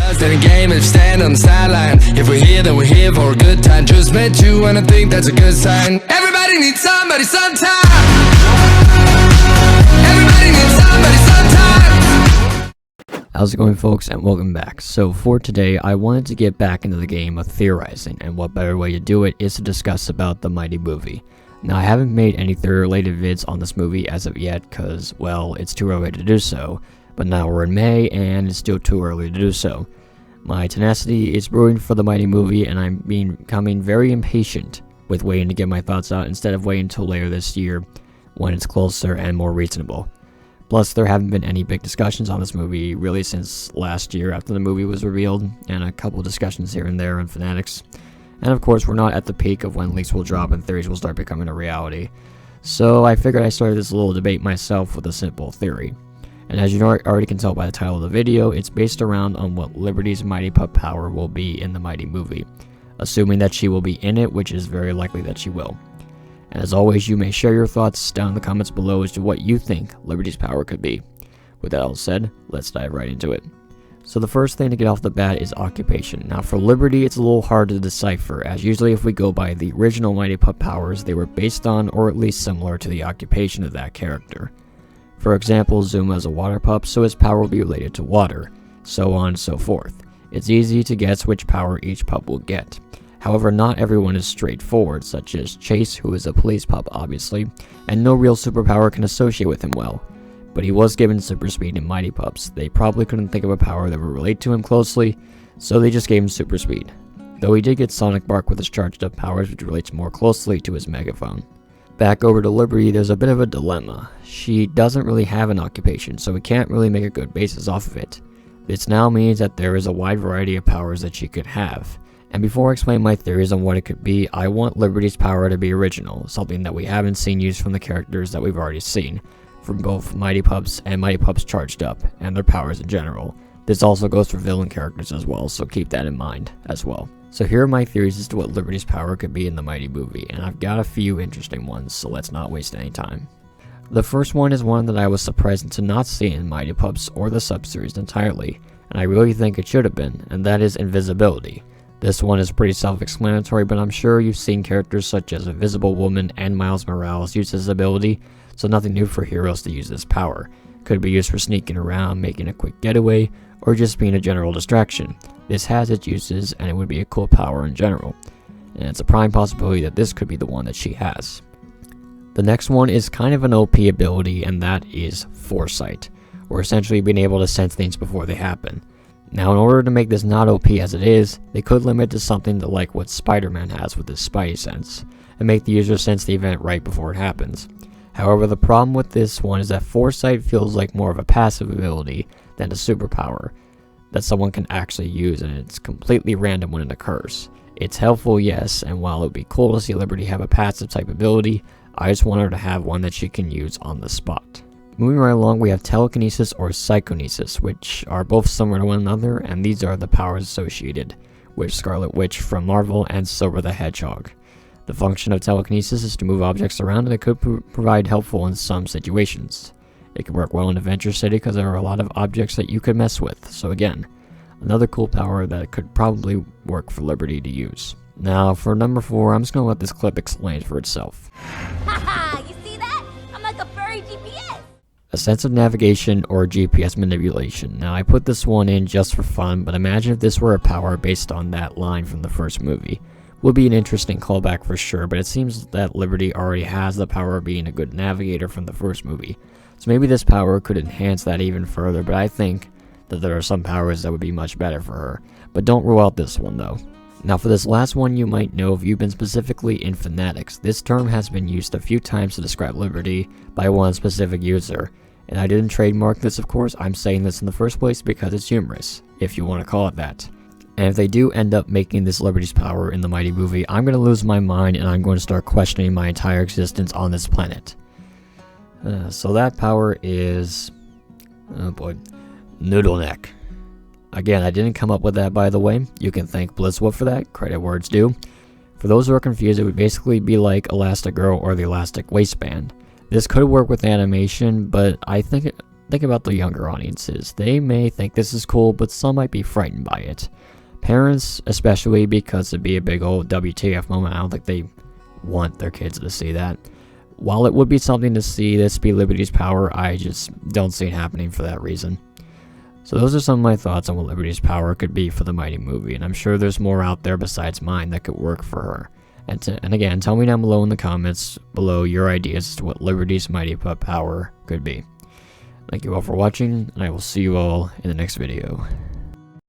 just in a game and stand on the sideline. If we're here, then we're here for a good time. Just met you and I think that's a good sign. Everybody needs somebody sometime. Everybody needs somebody sometime. How's it going, folks, and welcome back. So for today, I wanted to get back into the game of theorizing, and what better way to do it is to discuss about the mighty movie. Now, I haven't made any theory-related vids on this movie as of yet because, well, it's too early to do so. But now we're in May, and it's still too early to do so. My tenacity is brewing for the mighty movie, and I'm becoming very impatient with waiting to get my thoughts out instead of waiting until later this year when it's closer and more reasonable. Plus, there haven't been any big discussions on this movie really since last year after the movie was revealed, and a couple discussions here and there on Fanatics. And of course, we're not at the peak of when leaks will drop and theories will start becoming a reality. So I figured I started this little debate myself with a simple theory. And as you already can tell by the title of the video, it's based around on what Liberty's mighty pup power will be in the mighty movie, assuming that she will be in it, which is very likely that she will. And as always, you may share your thoughts down in the comments below as to what you think Liberty's power could be. With that all said, let's dive right into it. So the first thing to get off the bat is occupation. Now for Liberty, it's a little hard to decipher, as usually if we go by the original mighty pup powers, they were based on or at least similar to the occupation of that character. For example, Zuma is a water pup, so his power will be related to water, so on and so forth. It's easy to guess which power each pup will get. However, not everyone is straightforward, such as Chase, who is a police pup obviously, and no real superpower can associate with him well. But he was given super speed in mighty pups. They probably couldn't think of a power that would relate to him closely, so they just gave him super speed. Though he did get sonic bark with his charged up powers, which relates more closely to his megaphone. Back over to Liberty, there's a bit of a dilemma. She doesn't really have an occupation, so we can't really make a good basis off of it. This now means that there is a wide variety of powers that she could have. And before I explain my theories on what it could be, I want Liberty's power to be original, something that we haven't seen used from the characters that we've already seen, from both Mighty Pups and Mighty Pups Charged Up, and their powers in general. This also goes for villain characters as well, so keep that in mind as well. So here are my theories as to what Liberty's power could be in the mighty movie, and I've got a few interesting ones, so let's not waste any time. The first one is one that I was surprised to not see in Mighty Pups or the sub-series entirely, and I really think it should have been, and that is invisibility. This one is pretty self-explanatory, but I'm sure you've seen characters such as Invisible Woman and Miles Morales use this ability, so nothing new for heroes to use this power. Could be used for sneaking around, making a quick getaway, or just being a general distraction. This has its uses, and it would be a cool power in general, and it's a prime possibility that this could be the one that she has. The next one is kind of an OP ability, and that is Foresight, or essentially being able to sense things before they happen. Now, in order to make this not OP as it is, they could limit it to something like what Spider-Man has with his Spidey sense, and make the user sense the event right before it happens. However, the problem with this one is that Foresight feels like more of a passive ability than a superpower that someone can actually use, and it's completely random when it occurs. It's helpful, yes, and while it would be cool to see Liberty have a passive type ability, I just want her to have one that she can use on the spot. Moving right along, we have Telekinesis or Psychonesis, which are both similar to one another, and these are the powers associated with Scarlet Witch from Marvel and Silver the Hedgehog. The function of telekinesis is to move objects around, and it could provide helpful in some situations. It could work well in Adventure City because there are a lot of objects that you could mess with, so again, another cool power that could probably work for Liberty to use. Now for number 4, I'm just going to let this clip explain for itself. Haha, you see that? I'm like a furry GPS! A sense of navigation or GPS manipulation. Now I put this one in just for fun, but imagine if this were a power based on that line from the first movie. Would be an interesting callback for sure, but it seems that Liberty already has the power of being a good navigator from the first movie. So maybe this power could enhance that even further, but I think that there are some powers that would be much better for her. But don't rule out this one though. Now for this last one, you might know if you've been specifically in Fanatics. This term has been used a few times to describe Liberty by one specific user. And I didn't trademark this, of course. I'm saying this in the first place because it's humorous, if you want to call it that. And if they do end up making this Liberty's power in the mighty movie, I'm going to lose my mind and I'm going to start questioning my entire existence on this planet. So that power is... oh boy. Noodle neck. Again, I didn't come up with that, by the way. You can thank Blizzwood for that. Credit where it's due. For those who are confused, it would basically be like Elastigirl or the Elastic Waistband. This could work with animation, but I think think about the younger audiences. They may think this is cool, but some might be frightened by it. Parents, especially, because it'd be a big old WTF moment. I don't think they want their kids to see that. While it would be something to see this be Liberty's power, I just don't see it happening for that reason. So those are some of my thoughts on what Liberty's power could be for the Mighty movie, and I'm sure there's more out there besides mine that could work for her. And again, tell me down below in the comments below your ideas as to what Liberty's Mighty Pup power could be. Thank you all for watching, and I will see you all in the next video.